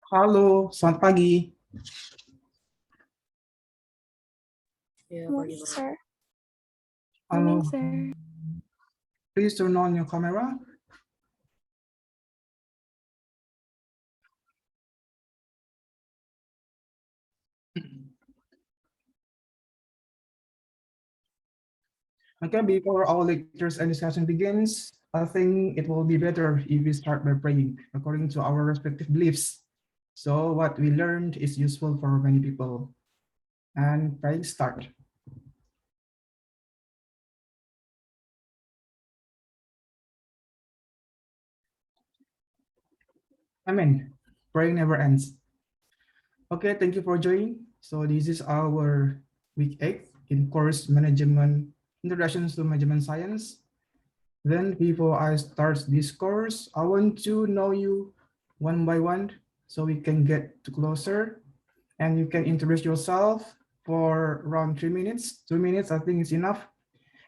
Halo, selamat pagi. Morning, sir. Halo. Morning, sir. Please turn on your camera. Okay, before our lectures and discussion begins, I think it will be better if we start by praying according to our respective beliefs. So what we learned is useful for many people. And praying start. Amen. Praying never ends. Okay, thank you for joining. So this is our week 8 in course management, introductions to management science. Then before I start this course, I want to know you one by one so we can get closer and you can introduce yourself for around 3 minutes. 2 minutes, I think is enough.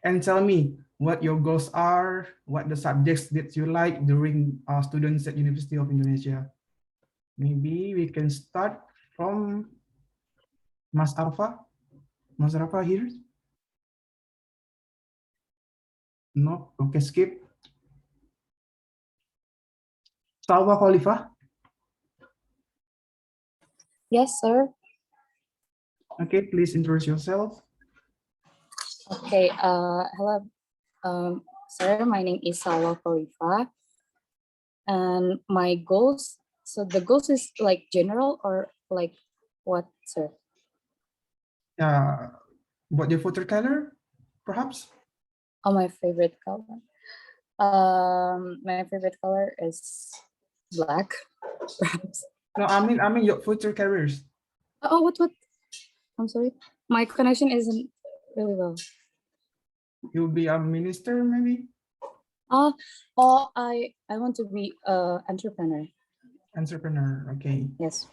And tell me what your goals are, what the subjects that you like during students at University of Indonesia. Maybe we can start from Mas Arfa. Mas Arfa here? No, okay, skip. Salwa Khalifah. Yes, sir. Okay, please introduce yourself. Okay. Hello, sir. My name is Salwa Khalifa, and my goals. So the goals is like general or like what, sir? What your photo color, perhaps? Oh, my favorite color. My favorite color is black, perhaps. No, I mean your future careers. Oh, what? I'm sorry. My connection isn't really well. You'll be a minister, maybe? I want to be an entrepreneur. Entrepreneur, okay. Yes.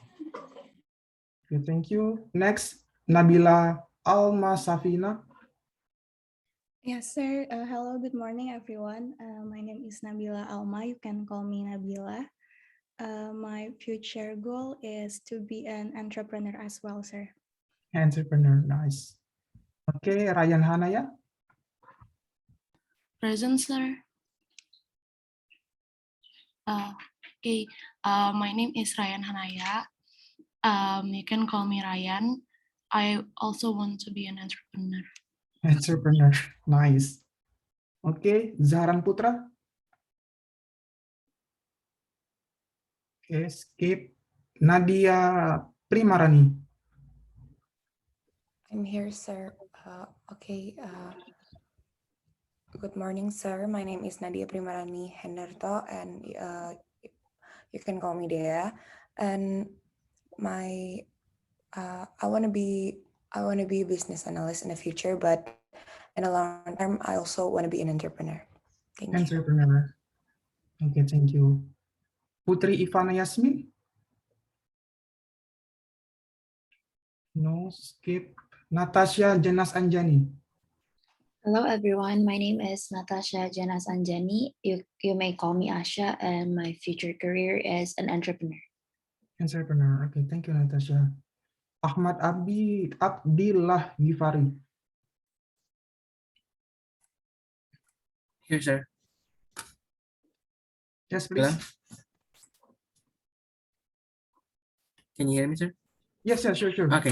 Okay, thank you. Next, Nabila Alma Safina. Yes, sir. Hello, good morning, everyone. My name is Nabila Alma. You can call me Nabila. My future goal is to be an entrepreneur as well, sir. Entrepreneur, nice. Okay, Ryan Hanaya. Present, sir. Okay, my name is Ryan Hanaya. You can call me Ryan. I also want to be an entrepreneur. Entrepreneur, nice. Okay, Zaharan Putra. Okay, skip. Nadia Primarani. I'm here, sir. Good morning, sir. My name is Nadia Primarani Henderto, and you can call me Dea. And I want to be a business analyst in the future, but in the long term, I also want to be an entrepreneur. Thank you. Entrepreneur. Okay, thank you. Putri Ivana Yasmin. No, skip. Natasha Jenas Anjani. Hello everyone, my name is Natasha Janas Anjani. You may call me Asha, and my future career is an entrepreneur. Entrepreneur. Okay, thank you, Natasha. Ahmad Abdillah Gifari. Here, sir. Yes, please. Hello? Can you hear me, sir? Yes, sure. Okay.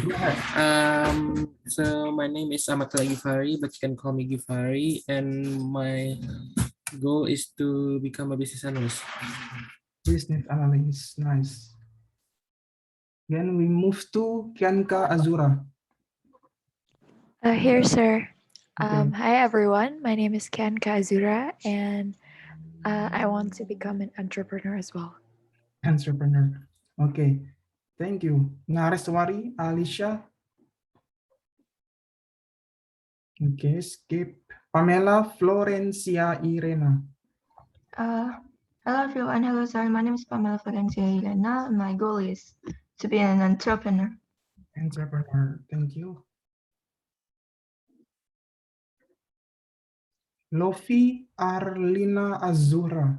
So my name is Ahmad Gifari, but you can call me Gifari, and my goal is to become a business analyst. Business analyst, nice. Then we move to Kianka Azura. Here, sir. Okay. Hi, everyone. My name is Kianka Azura, and I want to become an entrepreneur as well. Entrepreneur. Okay. Thank you. Nareswari Alicia. Okay, skip. Pamela Florencia Irena. Hello everyone. Hello, sir. My name is Pamela Florencia Irena. My goal is to be an entrepreneur. Entrepreneur. Thank you. Lofi Arlina Azura.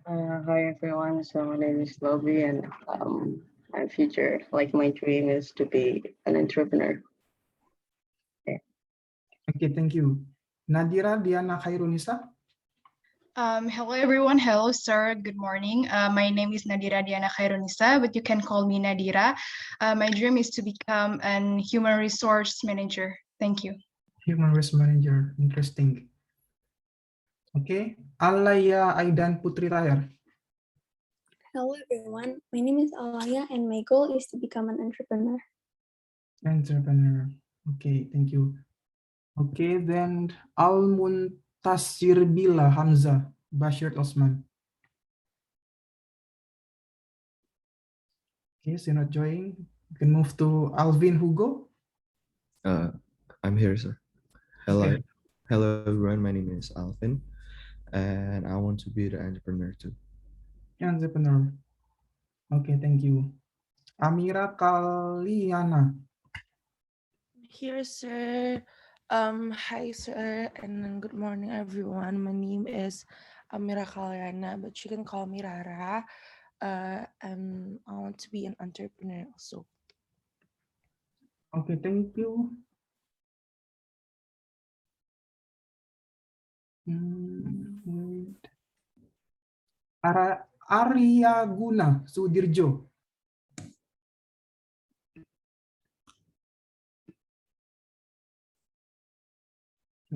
Hi everyone, so my name is Lovely and my future, like my dream is to be an entrepreneur. Okay, thank you. Nadira Diana Khairunisa. Hello everyone. Hello sir. Good morning. My name is Nadira Diana Khairunisa, but you can call me Nadira. My dream is to become an human resource manager. Thank you. Human Resource Manager, interesting. Okay, Alaya Aidan Putri Tahir. Hello everyone, my name is Alaya and my goal is to become an entrepreneur. Entrepreneur. Okay, thank you. Okay, then Almuntasir Bila Hamza Bashir Osman. Okay, so you're not joining. You can move to Alvin Hugo. I'm here, sir. Hello. Okay. Hello, everyone. My name is Alvin, and I want to be the entrepreneur too. Entrepreneur. Okay, thank you. Amira Kaliana. Here, sir. Hi, sir, and good morning, everyone. My name is Amira Kalyana, but you can call me Rara. And I want to be an entrepreneur also. Okay, thank you. Wait. Arya Guna Sudirjo.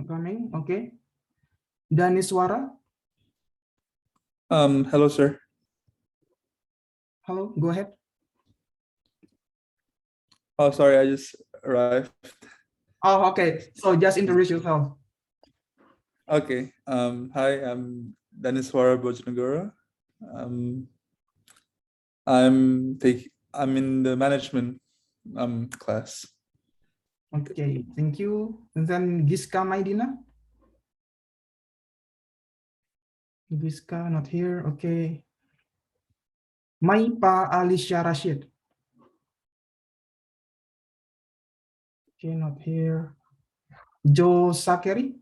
Coming, okay. Daniswara. Hello, sir. Hello, go ahead. Oh, sorry, I just arrived. Oh, okay. So just introduce yourself. Okay. Hi, I'm Daniswara Bojanegara. I'm in the management class. Okay, thank you. And then Giska Maidina. Giska not here. Okay. Maipa Alicia Rashid. Okay, not here. Joe Sakeri.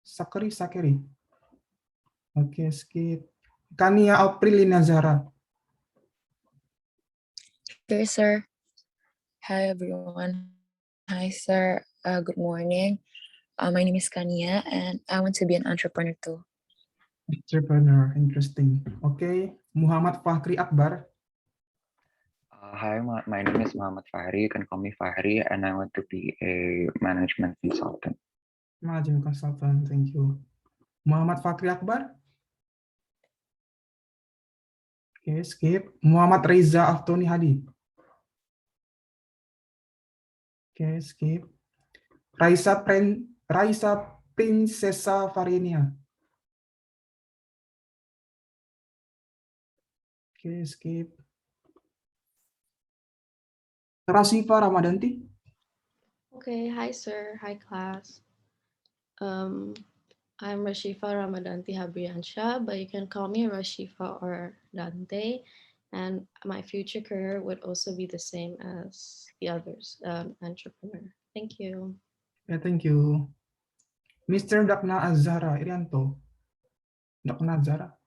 Sakeri. Okay, skip. Kania Aprilina Zara. Here, sir. Hi, everyone. Hi, sir. Good morning. My name is Kania, and I want to be an entrepreneur too. Entrepreneur, interesting. Okay, Muhammad Fakhri Akbar. Hi, my name is Muhammad Fahri. You can call me Fahri, and I want to be a management consultant. Management consultant, thank you. Muhammad Fakhri Akbar. Okay, skip. Muhammad Reza Aftoni Hadi. Okay, skip. Raisa Princesa Farinia. Okay, skip. Rasifa Ramadanti. Okay, hi sir, hi class. I'm Rashifa Ramadanti Habriansha, but you can call me Rashifa or Dante. And my future career would also be the same as the others, entrepreneur. Thank you. Yeah, thank you. Mr. Dakna Azhara Irianto. Dakna Azhara.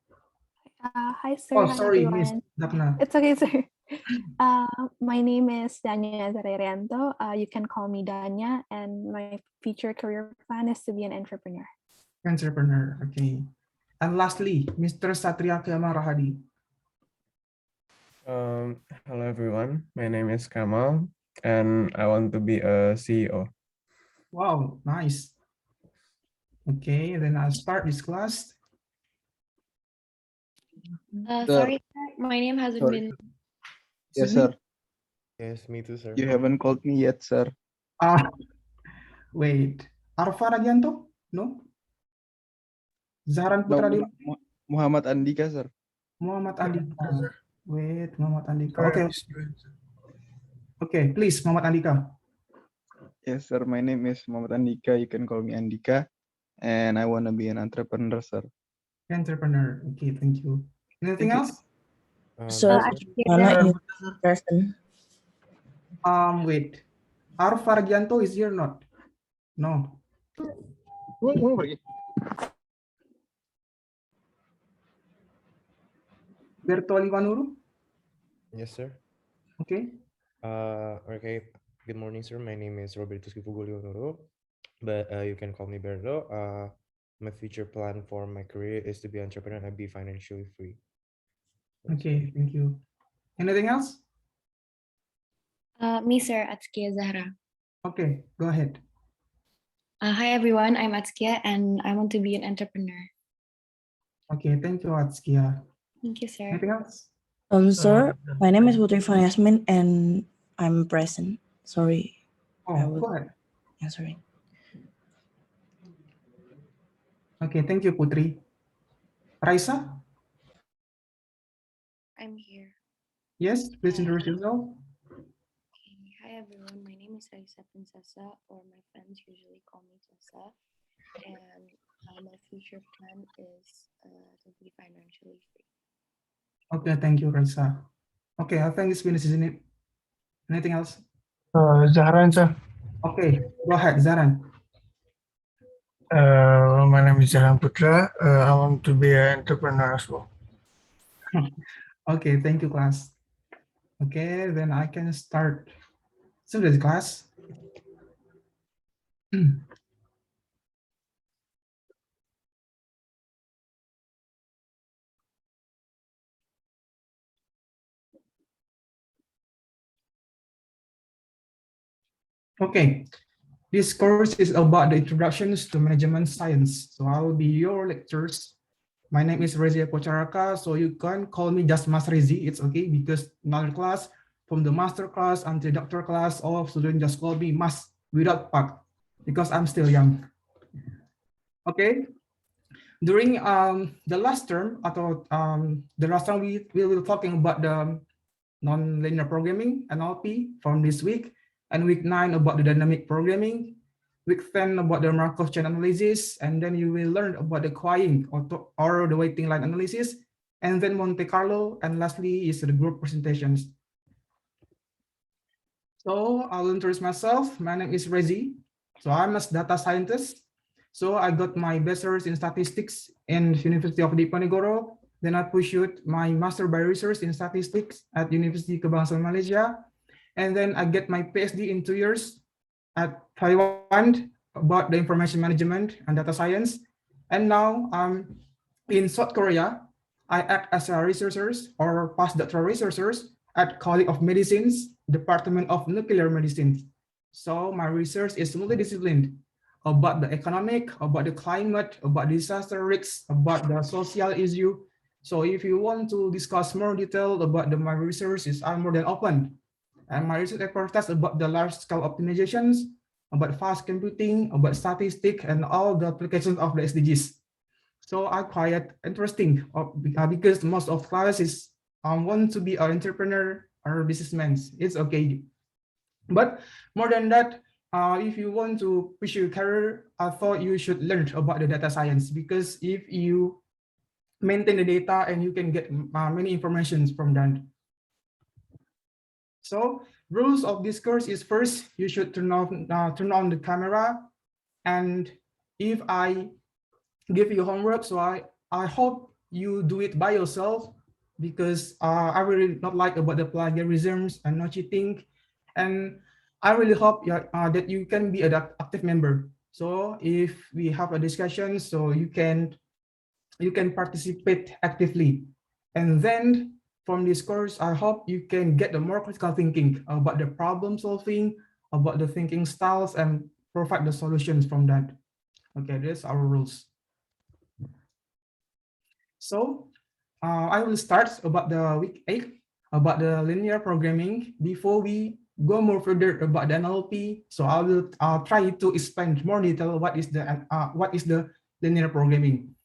Hi, sir. Oh, Hi, sorry, Miss everyone. Dakna. It's okay, sir. My name is Danya Zarerianto. You can call me Danya, and my future career plan is to be an entrepreneur. Entrepreneur, okay. And lastly, Mr. Satria Kamal Rahadi. Hello everyone, my name is Kamal and I want to be a CEO. Wow, nice. Okay, then I'll start this class. Sorry, sir, my name hasn't been. Yes, sir. Yes, me too, sir. You haven't called me yet, sir. Wait. Arfa Radianto? No? Zaharan Putra Dewi? Muhammad Andika, sir. Muhammad Andika. Wait, Muhammad Andika. Okay. Okay, please, Muhammad Andika. Yes, sir. My name is Muhammad Andika. You can call me Andika. And I want to be an entrepreneur, sir. Entrepreneur. Okay, thank you. Anything else? Sir, Nana is person. Wait. Arfa Radianto is here not? No. Bertoli Wanuru. Yes, sir. Okay. Okay. Good morning, sir. My name is Roberto Skifugulionoro, but you can call me Berto. My future plan for my career is to be entrepreneur and be financially free. Okay, thank you. Anything else? Me, sir, Atskia Zahra. Okay, go ahead. Hi, everyone. I'm Atskia, and I want to be an entrepreneur. Okay, thank you, Atskia. Thank you, sir. Anything else? Sir, my name is Putri Van Yasmin and I'm present. Sorry. Oh, go ahead. Yeah, sorry. Okay, thank you, Putri. Raisa? I'm here. Yes, please introduce yourself. Okay. Hi everyone, my name is Raisa Princessa, or my friends usually call me Tessa, and my future plan is to be financially free. Okay, thank you, Raisa. Okay, I think it's finished, isn't it? Anything else? Zahran, sir. Okay, go ahead, Zaran. My name is Zahran Putra. I want to be an entrepreneur as well. Okay, thank you, class. Okay, then I can start. So the class. Okay, this course is about the introductions to management science. So I will be your lectures. My name is Rezi Pocharaka, so you can call me just Mas Rezi. It's okay because another class, from the master class until doctor class, all students just call me Mas without Pak because I'm still young. Okay. During the last term, we will talking about the nonlinear programming (NLP) from this week, and week 9 about the dynamic programming, week 10 about the Markov chain analysis, and then you will learn about the queuing or the waiting line analysis, and then Monte Carlo, and lastly is the group presentations. So I'll introduce myself. My name is Rezi. So I'm a data scientist. So I got my bachelor's in statistics in University of Diponegoro. Then I pursued my master by research in statistics at University Kebangsaan Malaysia. And then I get my PhD in 2 years at Taiwan about the information management and data science. And now in South Korea, I act as a researcher or postdoctoral researchers at College of Medicine's Department of Nuclear Medicine. So my research is multidisciplinary about the economic, about the climate, about disaster risks, about the social issue. So if you want to discuss more detail about my research, I'm more than open. And my research expertise about the large-scale optimizations, about fast computing, about statistics, and all the applications of the SDGs. So I quite interesting because most of classes want to be an entrepreneur or businessman. It's okay. But more than that, if you want to push your career, I thought you should learn about the data science, because if you maintain the data and you can get many informations from that. So rules of this course is, first, you should turn on the camera. And if I give you homework, so I hope you do it by yourself, because I really not like about the plagiarisms and not cheating. And I really hope that you can be an active member. So if we have a discussion, so you can participate actively. And then from this course, I hope you can get the more critical thinking about the problem solving, about the thinking styles, and provide the solutions from that. Okay, that's our rules. So I will start about the week 8, about the linear programming. Before we go more further about the NLP, so I will try to explain more detail what is the linear programming.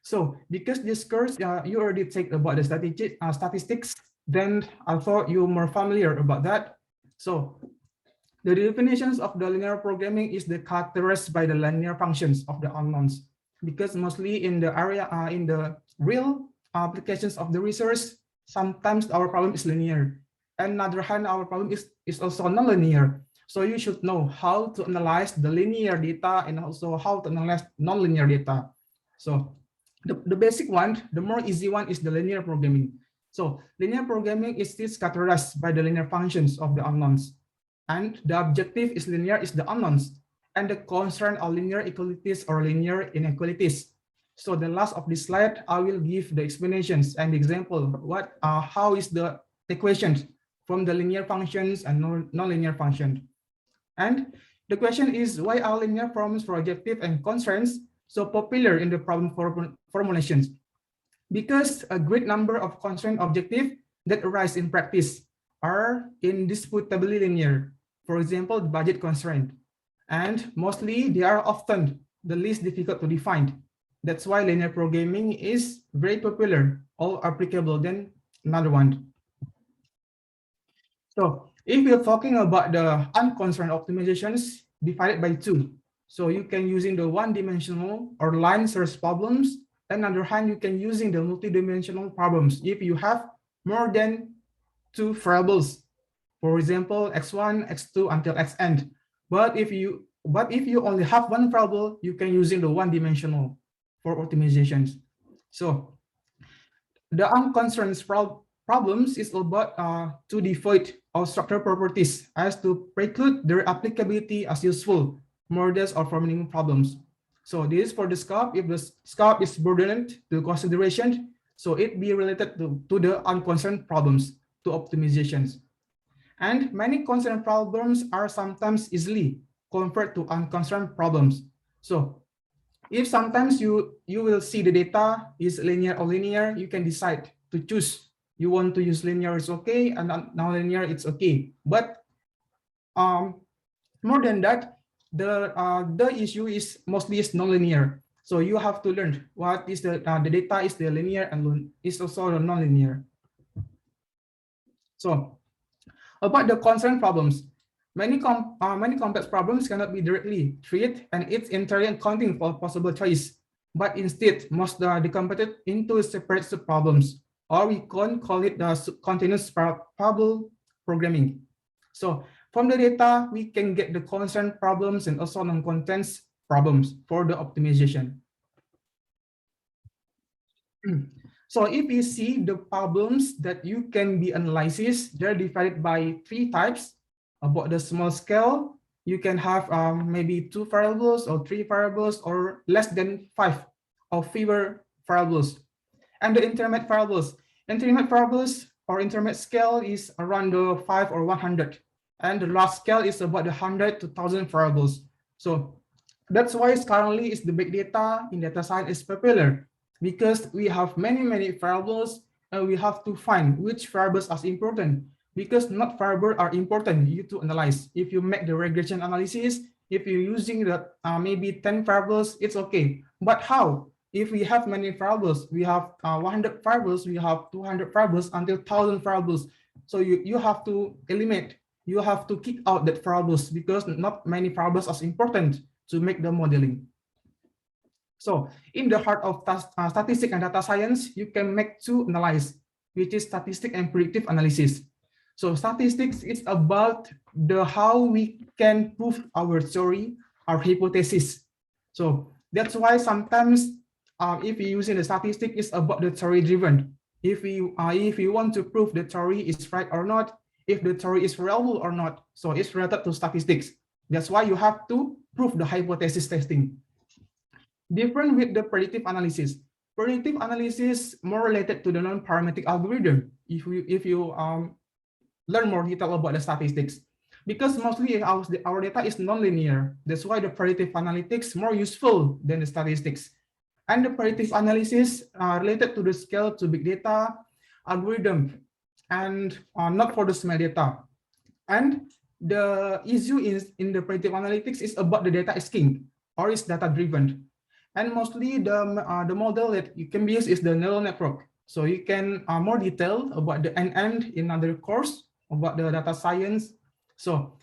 So because this course you already take about the statistics, then I thought you're more familiar about that. So the definitions of the linear programming is the characterized by the linear functions of the unknowns, because mostly in the area in the real applications of the research, sometimes our problem is linear. And on the other hand, our problem is also nonlinear. So you should know how to analyze the linear data and also how to analyze nonlinear data. So the basic one, the more easy one, is the linear programming. So linear programming is still categorized by the linear functions of the unknowns. And the objective is linear is the unknowns. And the constraint are linear equalities or linear inequalities. So the last of this slide, I will give the explanations and the example. How is the equations from the linear functions and nonlinear functions. And the question is, why are linear forms for objective and constraints so popular in the problem formulations? Because a great number of constraint objectives that arise in practice are indisputably linear. For example, the budget constraint. And mostly they are often the least difficult to define. That's why linear programming is very popular, all applicable than another one. So if you're talking about the unconstrained optimizations divided by 2, so you can using the one-dimensional or line search problems. And on the other hand, you can using the multi-dimensional problems if you have more than 2 variables. For example, x1, x2 until xn. But if you only have 1 variable, you can using the one-dimensional for optimizations. So the unconstrained problems is about to devoid of structural properties as to preclude their applicability as useful models or forming problems. So this is for the scope. If the scope is broadened to consideration, so it be related to the unconstrained problems, to optimizations. And many constrained problems are sometimes easily converted to unconstrained problems. So if sometimes you will see the data is linear or linear, you can decide to choose. You want to use linear, it's okay, and non-linear, it's okay. But more than that, the issue is mostly is non-linear. So you have to learn what is the data is the linear and is also the non-linear. So about the constraint problems, many complex problems cannot be directly treated, and it's entirely accounting for possible choice, but instead must decomposed into separate subproblems, or we can call it the continuous parallel programming. So from the data, we can get the constraint problems and also non-contents problems for the optimization. So if you see the problems that you can be analyzed, they're divided by 3 types. About the small scale, you can have maybe 2 variables or 3 variables or less than 5 or fewer variables. And the intermediate variables or intermediate scale is around the 5 or 100. And the large scale is about 100 to 1,000 variables. So that's why currently is the big data in data science is popular, because we have many variables and we have to find which variables are important, because not variables are important you to analyze. If you make the regression analysis, if you're using the maybe 10 variables, it's okay. But how? If we have many variables, we have 100 variables, we have 200 variables until 1,000 variables. So you have to eliminate, you have to kick out that variables because not many variables are important to make the modeling. So in the heart of statistics and data science, you can make 2 analyses, which is statistic and predictive analysis. So statistics is about the how we can prove our theory, our hypothesis. So that's why sometimes if we using the statistic, is about the theory driven. If we want to prove the theory is right or not, if the theory is reliable or not, so it's related to statistics. That's why you have to prove the hypothesis testing. Different with the predictive analysis. Predictive analysis more related to the non-parametric algorithm. If you learn more detail about the statistics, because mostly our data is non-linear. That's why the predictive analytics more useful than the statistics. And the predictive analysis related to the scale to big data algorithm, and not for the small data. And the issue is in the predictive analytics is about the data is king or is data driven. And mostly the model that you can use is the neural network. So you can more detail about the end in another course about the data science. So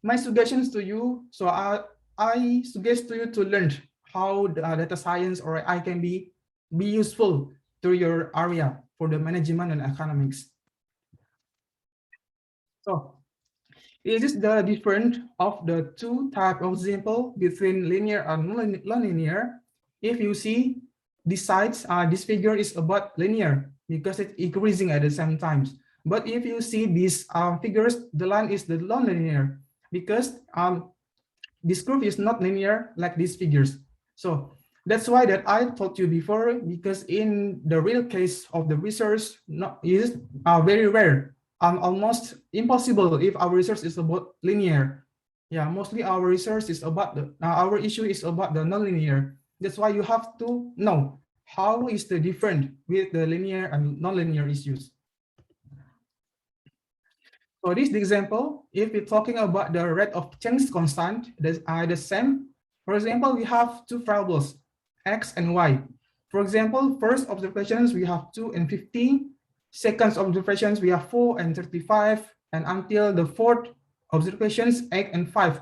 my suggestions to you, so I suggest to you to learn how the data science or AI can be useful to your area for the management and economics. So this is the difference of the 2 types of example between linear and non-linear. If you see decides this figure is about linear because it's increasing at the same time. But if you see these figures, the line is the non-linear because this curve is not linear like these figures. So that's why that I told you before, because in the real case of the research is very rare and almost impossible if our research is about linear. Yeah, mostly our research is about our issue is about the nonlinear. That's why you have to know how is the different with the linear and nonlinear issues. So this example, if we're talking about the rate of change constant, that are the same. For example, we have two variables, x and y. For example, first observations, we have 2 and 50. Second observations, we have 4 and 35. And until the fourth observations, 8 and 5.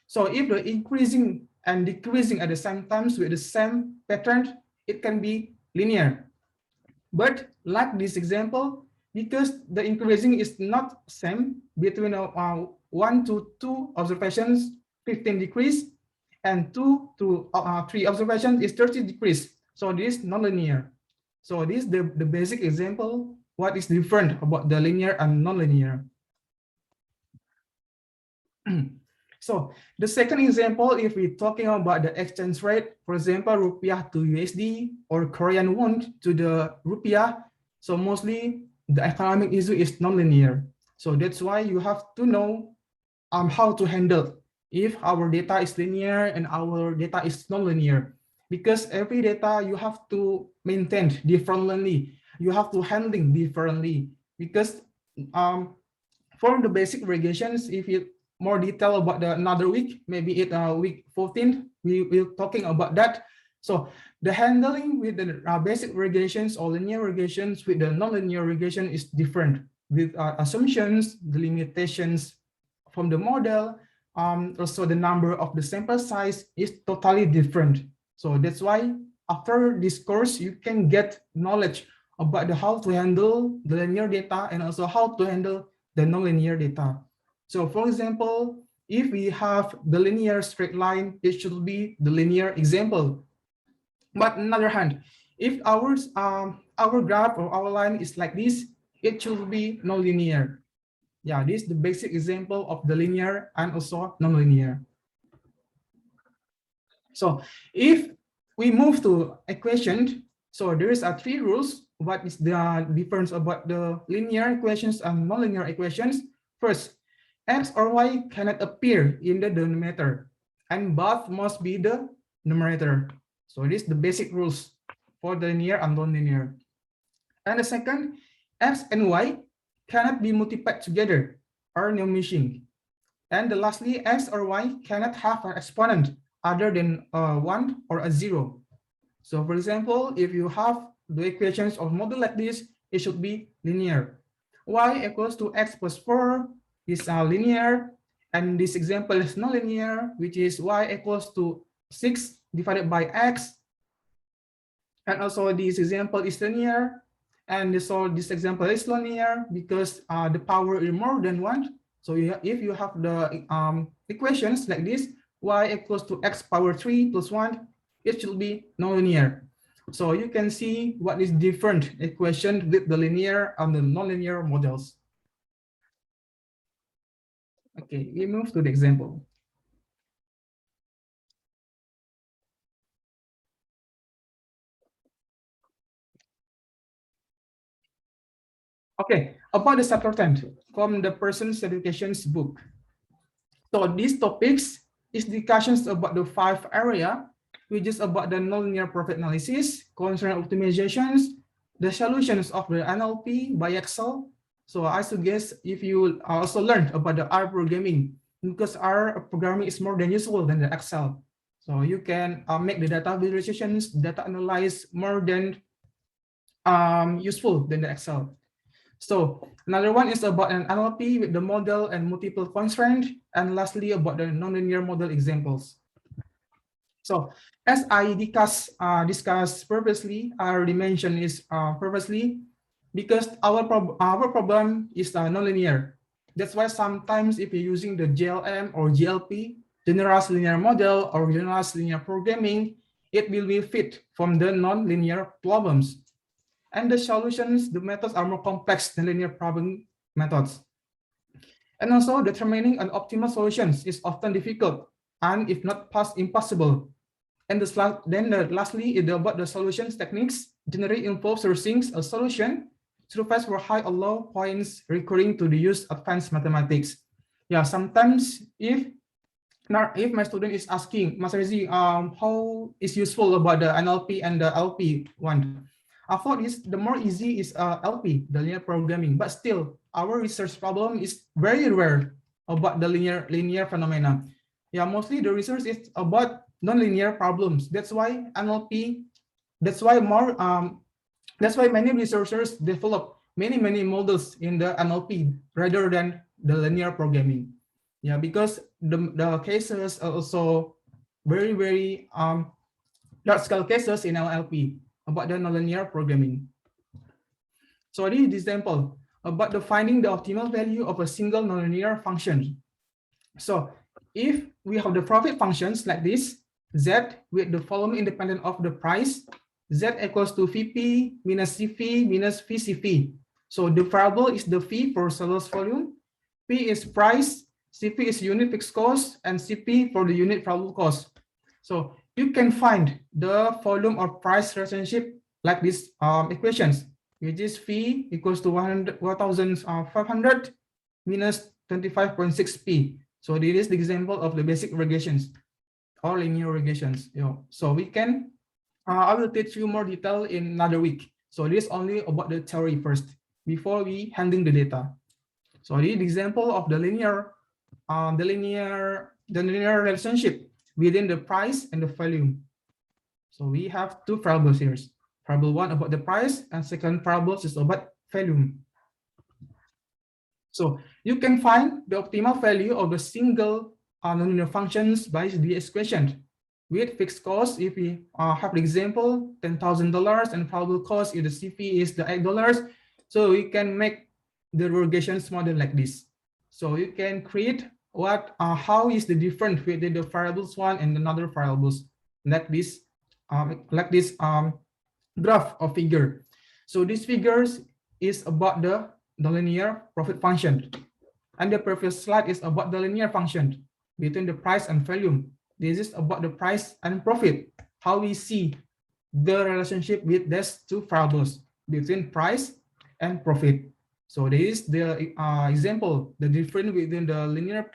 So if the increasing and decreasing at the same times with the same pattern, it can be linear. But like this example, because the increasing is not same between 1 to 2 observations, 15 decrease, and 2 to 3 observations is 30 decrease. So this is nonlinear. So this is the basic example, what is different about the linear and nonlinear. So the second example, if we're talking about the exchange rate, for example, rupiah to USD or Korean won to the rupiah, so mostly the economic issue is nonlinear. So that's why you have to know how to handle if our data is linear and our data is nonlinear. Because every data you have to maintain differently. You have to handling differently. Because for the basic regressions, if you more detail about the another week, maybe it week 14, we will talking about that. So the handling with the basic regressions or linear regressions with the nonlinear regression is different with assumptions, the limitations from the model, also the number of the sample size is totally different. So that's why after this course, you can get knowledge about how to handle the linear data and also how to handle the nonlinear data. So for example, if we have the linear straight line, it should be the linear example. But on the other hand, if our graph or our line is like this, it should be nonlinear. Yeah, this is the basic example of the linear and also nonlinear. So if we move to equation, so there is 3 rules. What is the difference about the linear equations and nonlinear equations? First, x or y cannot appear in the denominator, and both must be the numerator. So this is the basic rules for the linear and nonlinear. And the second, x and y cannot be multiplied together or no missing. And lastly, x or y cannot have an exponent other than 1 or a 0. So for example, if you have the equations of model like this, it should be linear. Y equals to x plus 4 is linear, and this example is nonlinear, which is y equals to 6 divided by x. And also this example is linear, and so this example is linear because the power is more than 1. So if you have the equations like this, y equals to x power 3 plus 1, it should be nonlinear. So you can see what is different equation with the linear and the nonlinear models. Okay, we move to the example. Okay, about the chapter 10 from the person's education's book. So these topics is discussions about the 5 area, which is about the nonlinear profit analysis, constraint optimizations, the solutions of the NLP by Excel. So I suggest if you also learn about the R programming, because R programming is more than useful than the Excel. So you can make the data visualizations, data analyze more than useful than the Excel. So another one is about an NLP with the model and multiple constraints, and lastly about the nonlinear model examples. So as I discussed previously, I already mentioned is previously, because our problem is nonlinear. That's why sometimes if you're using the GLM or GLP, generalized linear model or generalized linear programming, it will be fit from the non-linear problems. And the solutions, the methods are more complex than linear problem methods. And also determining an optimal solutions is often difficult and if not impossible. And lastly, about the solutions techniques generally involves sourcing a solution surface for high or low points recurring to the use of advanced mathematics. Yeah, sometimes if my student is asking, Mas Rezi, how is useful about the NLP and the LP one? I thought the more easy is LP, the linear programming, but still our research problem is very rare about the linear phenomena. Yeah, mostly the research is about nonlinear problems. That's why NLP, that's why many researchers develop many models in the NLP rather than the linear programming. Yeah, because the cases are also very large scale cases in NLP about the nonlinear programming. So this is example about the finding the optimal value of a single nonlinear function. So if we have the profit functions like this, Z with the following independent of the price, Z equals to VP minus CV minus VCV. So the variable is the V for sales volume, P is price, CP is unit fixed cost, and CP for the unit variable cost. So you can find the volume or price relationship like these equations, which is V equals to 1,500 minus 25.6P. So this is the example of the basic regressions or linear regressions. So we can, I will teach you more detail in another week. So this is only about the theory first before we handling the data. So this is the example of the linear relationship within the price and the volume. So we have two variables here. Variable one about the price and second variable is about volume. So you can find the optimal value of a single nonlinear functions by the equation. With fixed cost, if we have the example $10,000 and variable cost if the CP is the $8, so we can make the regressions model like this. So you can create how is the difference within the variables one and another variables like this graph or figure. So this figures is about the nonlinear profit function, and the previous slide is about the linear function between the price and volume. This is about the price and profit, how we see the relationship with these two variables between price and profit. So this is the example, the difference within the linear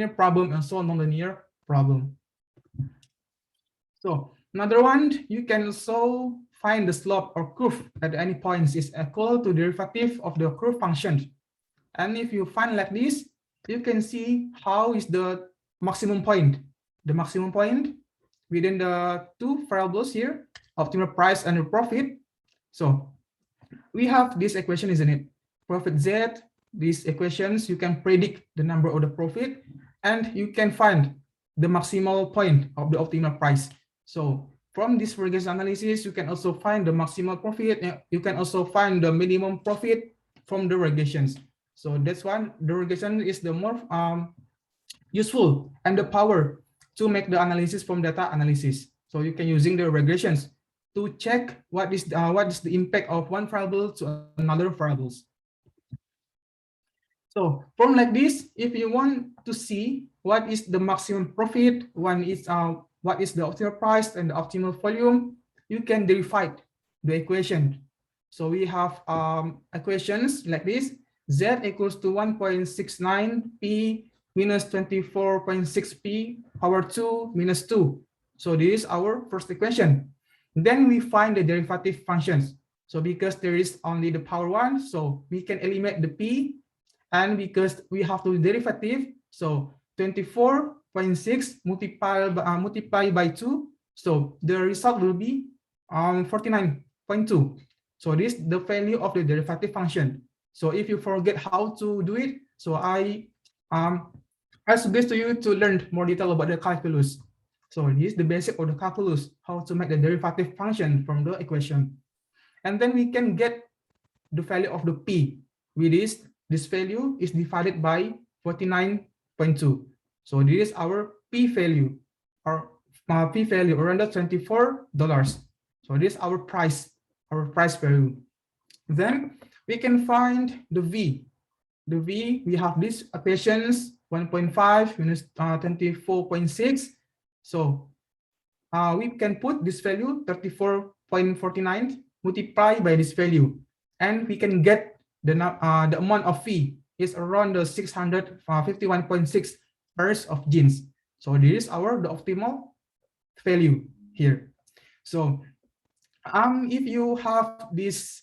problem and so nonlinear problem. So another one, you can also find the slope or curve at any points is equal to derivative of the curve function. And if you find like this, you can see how is the maximum point. The maximum point within the two variables here, optimal price and profit. So we have this equation, isn't it? Profit Z, these equations, you can predict the number of the profit and you can find the maximal point of the optimal price. So from this regression analysis, you can also find the maximal profit. You can also find the minimum profit from the regressions. So that's why the regression is the more useful and the power to make the analysis from data analysis. So you can using the regressions to check what is the impact of one variable to another variables. So from like this, if you want to see what is the maximum profit, one is what is the optimal price and the optimal volume, you can derive the equation. So we have equations like this: Z equals to 1.69P minus 24.6P power 2 minus 2. So this is our first equation. Then we find the derivative functions. So because there is only the power 1, so we can eliminate the P. And because we have to derivative, so 24.6 multiplied by 2. So the result will be 49.2. So this is the value of the derivative function. So if you forget how to do it, so I suggest to you to learn more detail about the calculus. So this is the basic of the calculus, how to make the derivative function from the equation. And then we can get the value of the P, which is this value is divided by 49.2. So this is our P value, or p-value around $24. So this is our price value. Then we can find the V. The V, we have this equations 1.5 minus 24.6. So we can put this value 34.49 multiply by this value, and we can get the amount of fee is around the 651.6 pairs of jeans. So this is the optimal value here. So if you have this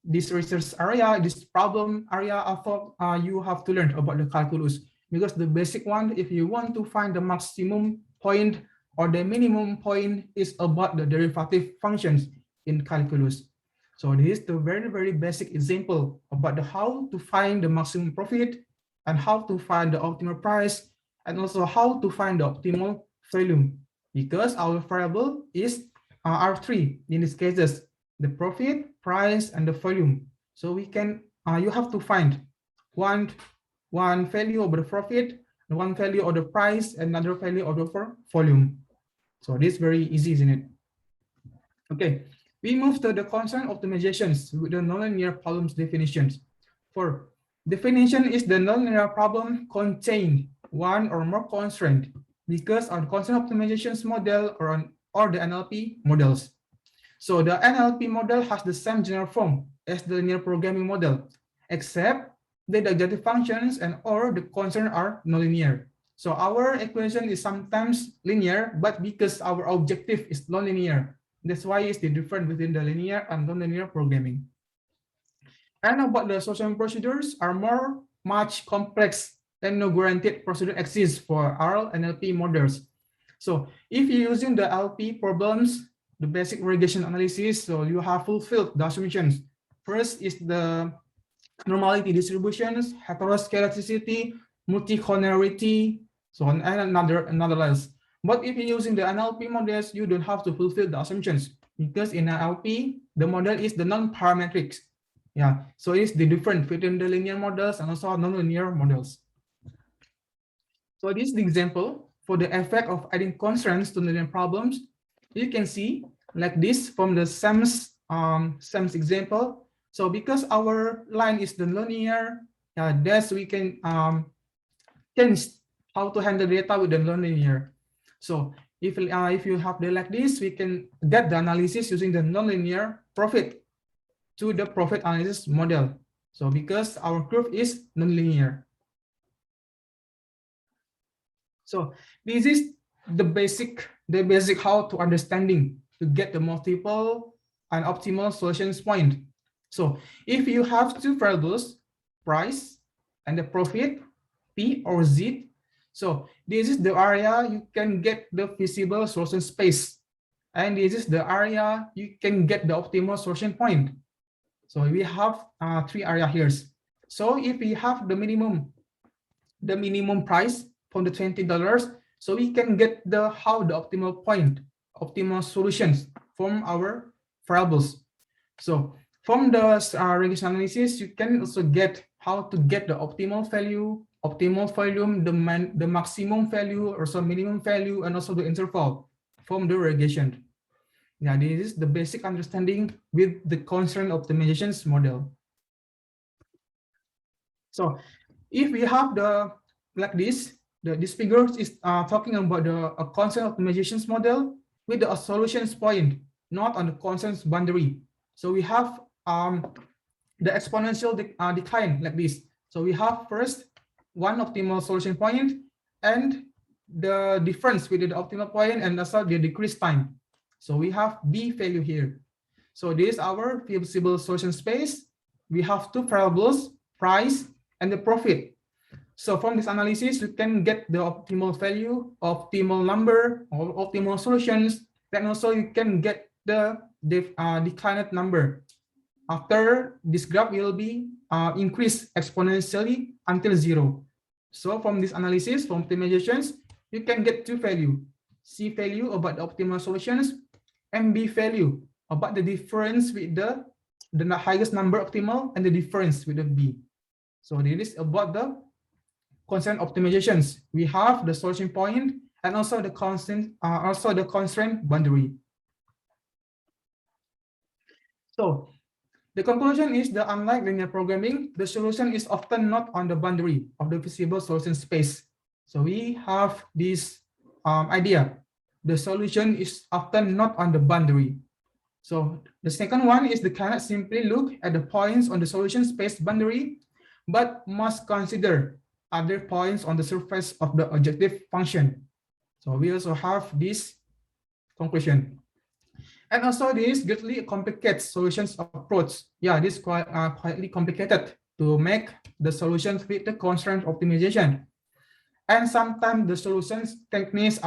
this research area, this problem area, I thought you have to learn about the calculus, because the basic one, if you want to find the maximum point or the minimum point, is about the derivative functions in calculus. So this is the very basic example about how to find the maximum profit and how to find the optimal price, and also how to find the optimal volume, because our variable is are three in these cases: the profit, price, and the volume. So we can you have to find one value of the profit, one value of the price, and another value of the volume. So this is very easy, isn't it? Okay, we move to the concern optimizations with the nonlinear problems definitions. For definition is the nonlinear problem contain one or more constraint, because on constraint optimizations model or the NLP models. So the NLP model has the same general form as the linear programming model, except the adjective functions and or the constraints are nonlinear. So our equation is sometimes linear, but because our objective is nonlinear, that's why it's the difference between the linear and nonlinear programming. And about the social procedures are much complex, and no guaranteed procedure exists for our NLP models. So if you're using the LP problems, the basic regression analysis, so you have fulfilled the assumptions. First is the normality distributions, heteroscedasticity, multicollinearity, so on, and another list. But if you're using the NLP models, you don't have to fulfill the assumptions, because in NLP, the model is the non-parametrics. Yeah, so it's the difference between the linear models and also non-linear models. So this is the example for the effect of adding constraints to linear problems. You can see like this from the SEMS example. So because our line is the linear, thus we can change how to handle data with the nonlinear. So if you have the like this, we can get the analysis using the nonlinear profit to the profit analysis model. So because our curve is nonlinear. So this is the basic how to understanding to get the multiple and optimal solutions point. So if you have two variables, price and the profit, P or Z, so this is the area you can get the feasible solution space, and this is the area you can get the optimal solution point. So we have three areas here. So if we have the minimum price from the $20, so we can get the optimal point, optimal solutions from our variables. So from the regression analysis, you can also get how to get the optimal value, optimal volume, the maximum value, also minimum value, and also the interval from the regression. Yeah, this is the basic understanding with the constraint optimizations model. So if we have the like this, this figure is talking about the constraint optimizations model with the solutions point, not on the constraints boundary. So we have the exponential decline like this. So we have first one optimal solution point and the difference with the optimal point and also the decrease time. So we have B value here. So this is our feasible solution space. We have two variables, price and the profit. So from this analysis, you can get the optimal value, optimal number, or optimal solutions. Then also you can get the declined number. After this graph will be increased exponentially until 0. So from this analysis, from optimizations, you can get two value: C value about the optimal solutions, and B value about the difference with the highest number optimal and the difference with the B. So this is about the constraint optimizations. We have the solution point and also the constraint boundary. So the conclusion is that unlike linear programming, the solution is often not on the boundary of the visible solution space. So we have this idea. The solution is often not on the boundary. So the second one is they cannot simply look at the points on the solution space boundary, but must consider other points on the surface of the objective function. So we also have this conclusion. And also this greatly complicates solutions approach. Yeah, this quietly complicated to make the solutions fit the constraint optimization. And sometimes the solutions techniques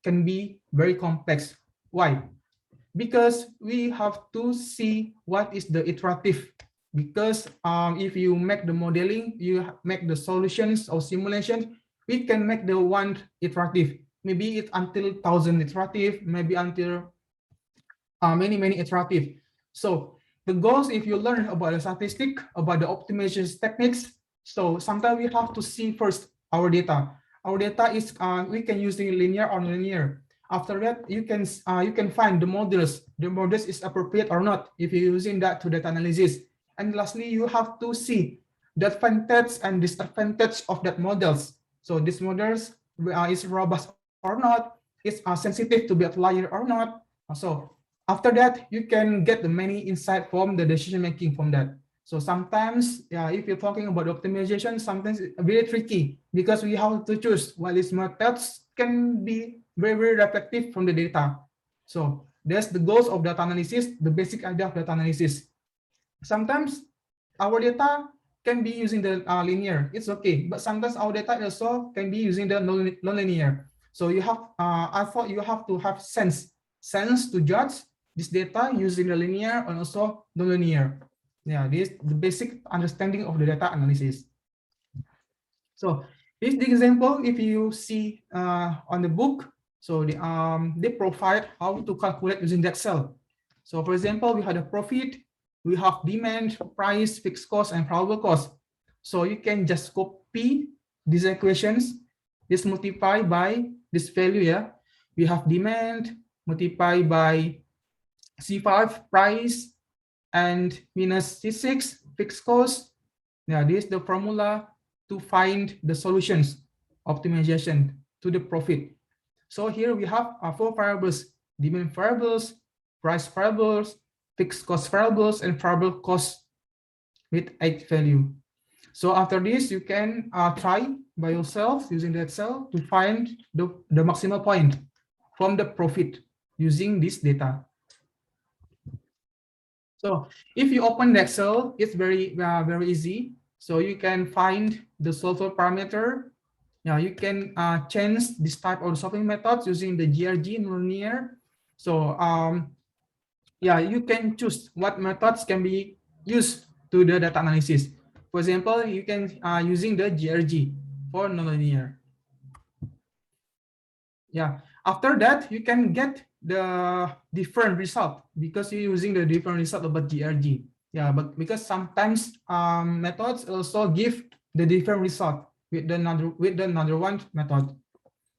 can be very complex. Why? Because we have to see what is the iterative. Because if you make the modeling, you make the solutions or simulations, we can make the one iterative. Maybe it's until 1,000 iterative, maybe until many iterative. So the goals, if you learn about the statistic, about the optimization techniques, so sometimes we have to see first our data. Our data is we can use the linear or nonlinear. After that, you can find the models. The models is appropriate or not if you're using that to data analysis. And lastly, you have to see the advantage and disadvantage of that models. So these models is robust or not, is sensitive to be outlier or not. So after that, you can get the many insight from the decision making from that. So sometimes, if you're talking about optimization, sometimes it's very tricky because we have to choose what these methods can be very reflective from the data. So that's the goals of data analysis, the basic idea of data analysis. Sometimes our data can be using the linear, it's okay, but sometimes our data also can be using the nonlinear. So you have, I thought you have to have sense to judge this data using the linear and also nonlinear. Yeah, this is the basic understanding of the data analysis. So this is the example. If you see on the book, so they provide how to calculate using the Excel. So for example, we had a profit, we have demand, price, fixed cost, and probable cost. So you can just copy these equations, just multiply by this value. Yeah, we have demand multiplied by C5 price and minus C6 fixed cost. Yeah, this is the formula to find the solutions optimization to the profit. So here we have 4 variables: demand variables, price variables, fixed cost variables, and variable cost with 8 value. So after this, you can try by yourself using the Excel to find the maximal point from the profit using this data. So if you open the Excel, it's very easy. So you can find the solver parameter. Now you can change this type of solving methods using the GRG nonlinear. So yeah, you can choose what methods can be used to the data analysis. For example, you can using the GRG for nonlinear. Yeah, after that you can get the different result because you're using the different result about GRG. Yeah, but because sometimes methods also give the different result with the another one method.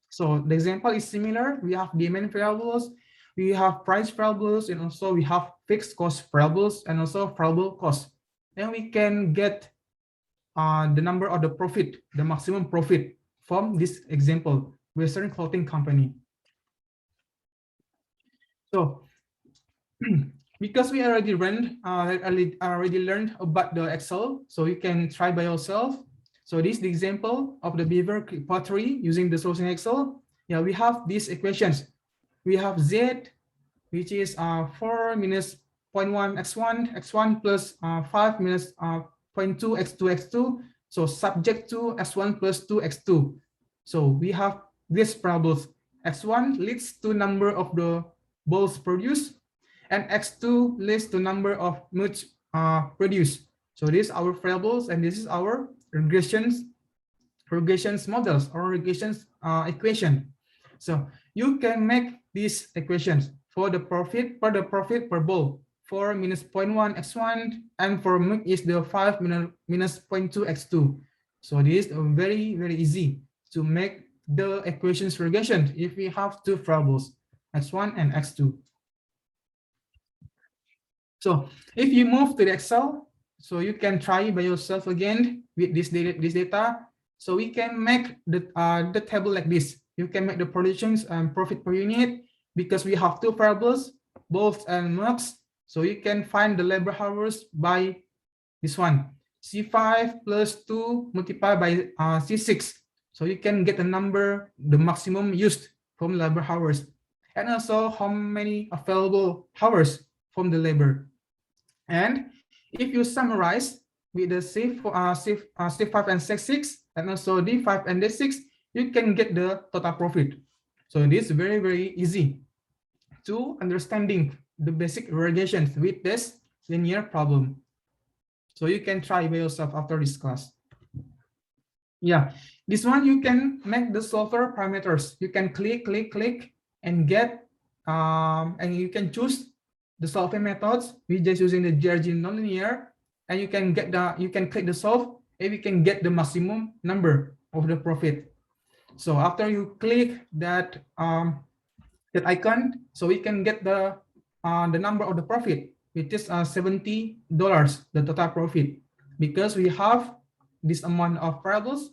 So the example is similar. We have demand variables, we have price variables, and also we have fixed cost variables and also variable cost. Then we can get the number of the profit, the maximum profit from this example, Western Clothing Company. So because we already learned about the Excel, so you can try by yourself. So this is the example of the beaver pottery using the solution Excel. Yeah, we have these equations. We have Z, which is 4 minus 0.1 x1 plus 5 minus 0.2 x2 x2. So subject to x1 plus 2 x2. So we have these parables. X1 leads to number of the balls produced, and x2 leads to number of much produced. So these are our variables, and this is our regressions models or regressions equation. So you can make these equations for the profit per ball. 4 minus 0.1 x1 and for milk is the 5 minus 0.2 x2. So this is very easy to make the equations regression if we have two variables, x1 and x2. So if you move to the Excel, so you can try by yourself again with this data. So we can make the table like this. You can make the predictions and profit per unit because we have two variables, both and max. So you can find the labor hours by this one, C5 plus 2 multiplied by C6. So you can get the number, the maximum used from labor hours, and also how many available hours from the labor. And if you summarize with the C5 and C6, and also D5 and D6, you can get the total profit. So it is very, very easy to understanding the basic regressions with this linear problem. So you can try by yourself after this class. Yeah, this one you can make the solver parameters. You can click, and get, and you can choose the solving methods. We just using the GRG nonlinear, and you can get you can click the solve, and you can get the maximum number of the profit. So after you click that that icon, so we can get the number of the profit, which is $70, the total profit, because we have this amount of variables,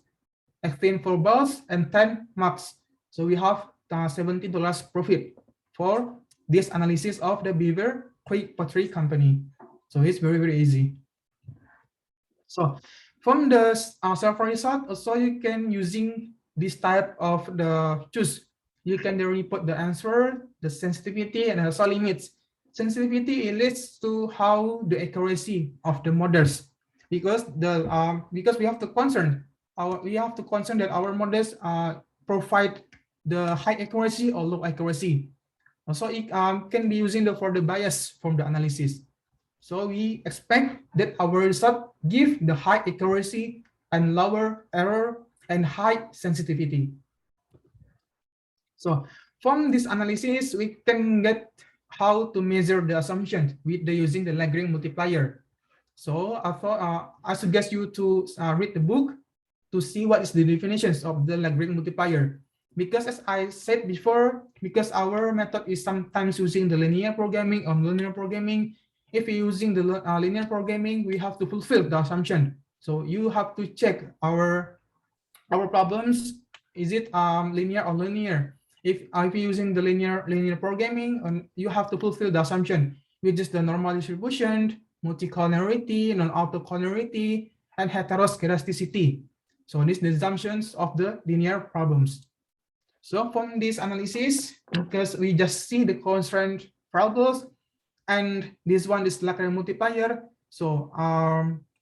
15 for balls and 10 max. So we have $70 profit for this analysis of the Beaver Creek Pottery Company. So it's very, very easy. So from the server result, also you can using this type of the choose. You can report the answer, the sensitivity, and also limits. Sensitivity relates to how the accuracy of the models, because the because we have to concern that our models provide the high accuracy or low accuracy. Also, it can be using for the bias from the analysis. So we expect that our result give the high accuracy and lower error and high sensitivity. So from this analysis, we can get how to measure the assumptions with using the Lagrange multiplier. So I suggest you to read the book to see what is the definitions of the Lagrange multiplier. Because as I said before, because our method is sometimes using the linear programming or nonlinear programming. If you're using the linear programming, we have to fulfill the assumption. So you have to check our problems. Is it linear or linear? If you're using the linear programming, you have to fulfill the assumption, which is the normal distribution, multicollinearity, non-autocollinearity, and heteroscedasticity. So these are the assumptions of the linear problems. So from this analysis, because we just see the constraint variables, and this one is Lagrange multiplier. So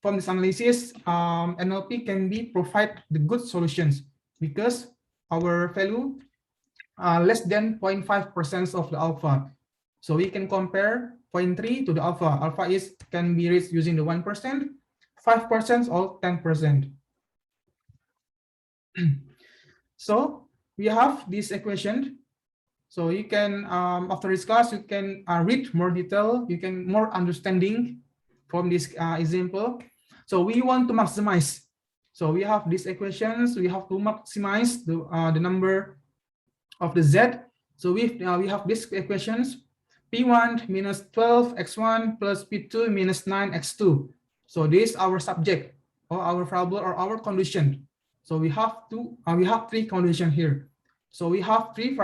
from this analysis, NLP can provide the good solutions because our value less than 0.5% of the alpha. So we can compare 0.3 to the alpha. Alpha can be reached using the 1%, 5%, or 10%. So we have this equation. So you can, after this class, you can read more detail. You can more understanding from this example. So we want to maximize. So we have these equations. We have to maximize the number of the Z. So we have these equations: P1 minus 12x1 plus P2 minus 9x2. So this is our subject or our variable or our condition. So we have three conditions here. So we have two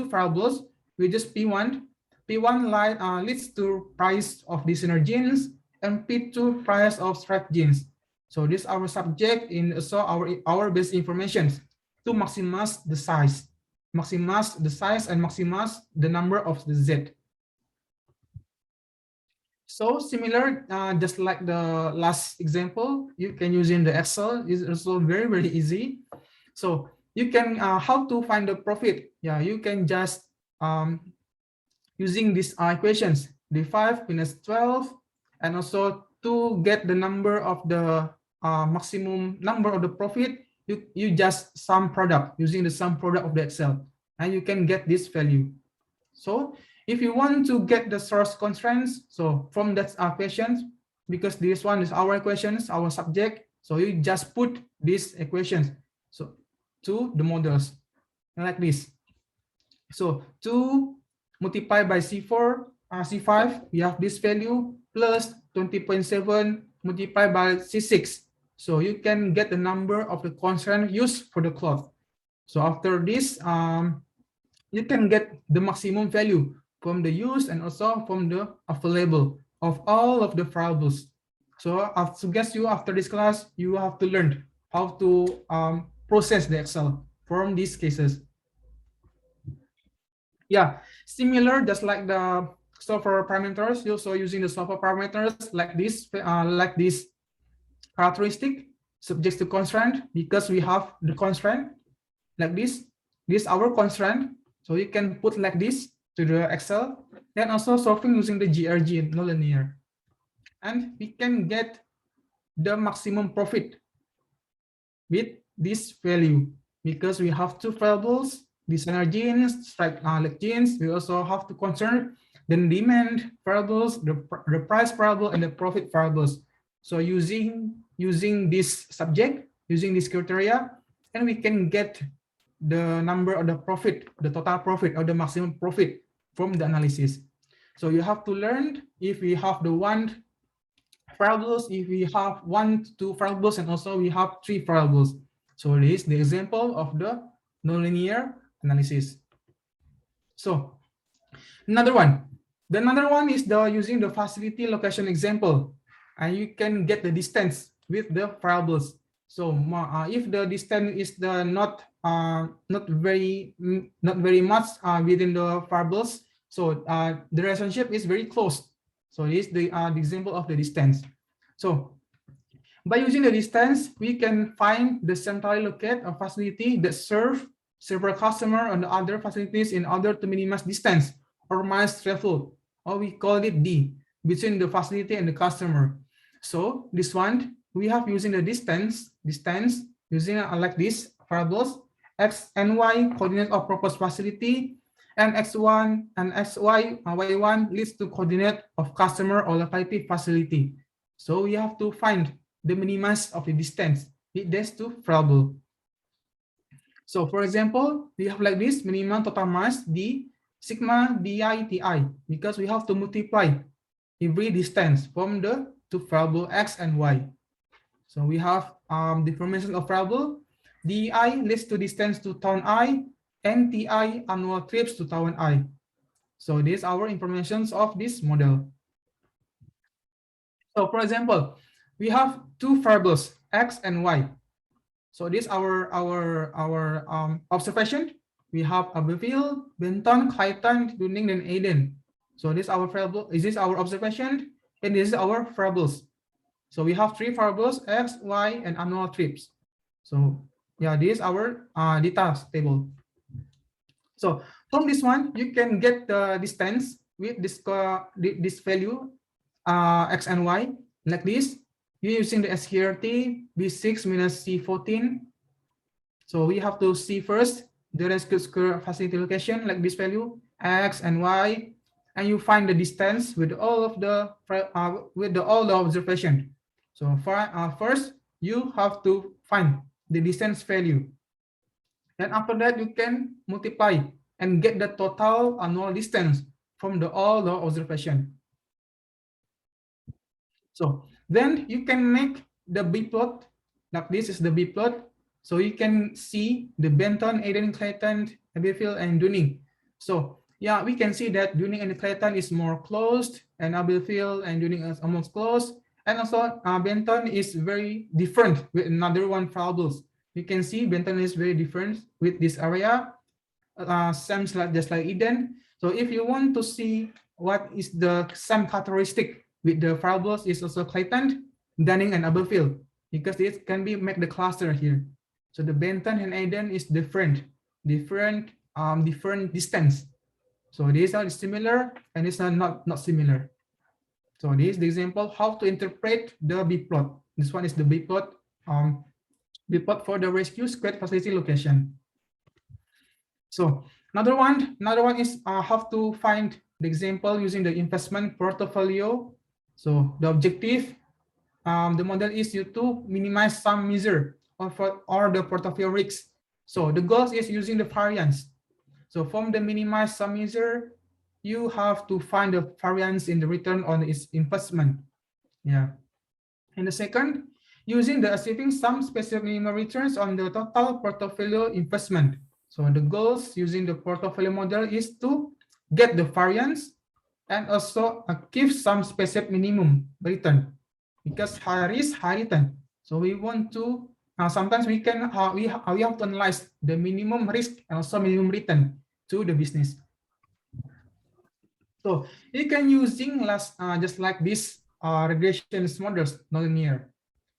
variables. We just P1. P1 leads to price of listener genes, and P2 price of striped genes. So this is our subject in our base information to maximize the size, and maximize the number of the Z. So similar, just like the last example, you can use in the Excel. It's also very, very easy. So you can how to find the profit. Yeah, you can just using these equations, D5 minus 12, and also to get the number of the maximum number of the profit, you just sum product using the sum product of the Excel, and you can get this value. So if you want to get the source constraints, so from that equations, because this one is our equations, our subject, so you just put these equations. So to the models like this. So 2 multiplied by C4, C5, we have this value plus 20.7 multiplied by C6. So you can get the number of the constant used for the cloth. So after this, you can get the maximum value from the use and also from the available of all of the variables. So I suggest you after this class, you have to learn how to process the Excel from these cases. Yeah, similar, just like the software parameters, you're also using the software parameters like this characteristic subject to constraint, because we have the constraint like this our constraint. So you can put like this to the Excel, then also solving using the GRG nonlinear, and we can get the maximum profit with this value because we have two variables, designer genes, like genes. We also have to consider the demand variables, the price variable, and the profit variables. So using this subject, using this criteria, and we can get the number of the profit, the total profit or the maximum profit from the analysis. So you have to learn if we have the one variables, if we have 1 to 2 variables, and also we have 3 variables. So this is the example of the nonlinear analysis. So another one is the using the facility location example, and you can get the distance with the variables. So if the distance is the not very much within the variables, so the relationship is very close. So this is the example of the distance. So by using the distance, we can find the centrally located facility that serve several customer on the other facilities in order to minimize distance or minus threshold, or we call it D, between the facility and the customer. So this one, we have using the distance using like this variables, X and Y coordinate of proposed facility, and X1 and XY, Y1 leads to coordinate of customer or locative facility. So we have to find the minimum of the distance with these two variables. So for example, we have like this minimum total mass D sigma DI TI, because we have to multiply every distance from the two variable X and Y. So we have the information of variable DI leads to distance to town I, and TI annual trips to town I. So these are our informations of this model. So for example, we have two variables X and Y. So this our observation. We have Abbeville, Benton, Clayton, Dunning, and Aden. So this our variable. Is this our observation? And this is our variables. So we have 3 variables X, Y, and annual trips. So yeah, this is our data table. So from this one, you can get the distance with this value X and Y like this. You're using the SKRT B6 minus C14. So we have to see first the rescue square facility location like this value X and Y, and you find the distance with all of the all the observation. So first you have to find the distance value, and after that you can multiply and get the total annual distance from all the observation. So then you can make the B plot, like this is the B plot. So you can see the Benton, Aden, Clayton, Abbeville, and Dunning. So yeah, we can see that Dunning and Clayton is more closed, and Abbeville and Dunning is almost close. And also Benton is very different with another one variables. You can see Benton is very different with this area. Same just like Eden. So if you want to see what is the same characteristic with the variables is also Clayton, Dunning, and Abbeville, because it can be make the cluster here. So the Benton and Eden is different distance. So these are similar and these are not similar. So this is the example how to interpret the B plot. This one is the B plot for the rescue squad facility location. So another one is how to find the example using the investment portfolio. So the objective, the model is you to minimize some measure or the portfolio risks. So the goal is using the variance. So from the minimized sum measure, you have to find the variance in the return on its investment. Yeah. And the second, using the achieving some specific minimum returns on the total portfolio investment. So the goals using the portfolio model is to get the variance and also give some specific minimum return, because high risk, high return. So we want to sometimes we can we have to analyze the minimum risk and also minimum return to the business. So you can using just like this regression models nonlinear.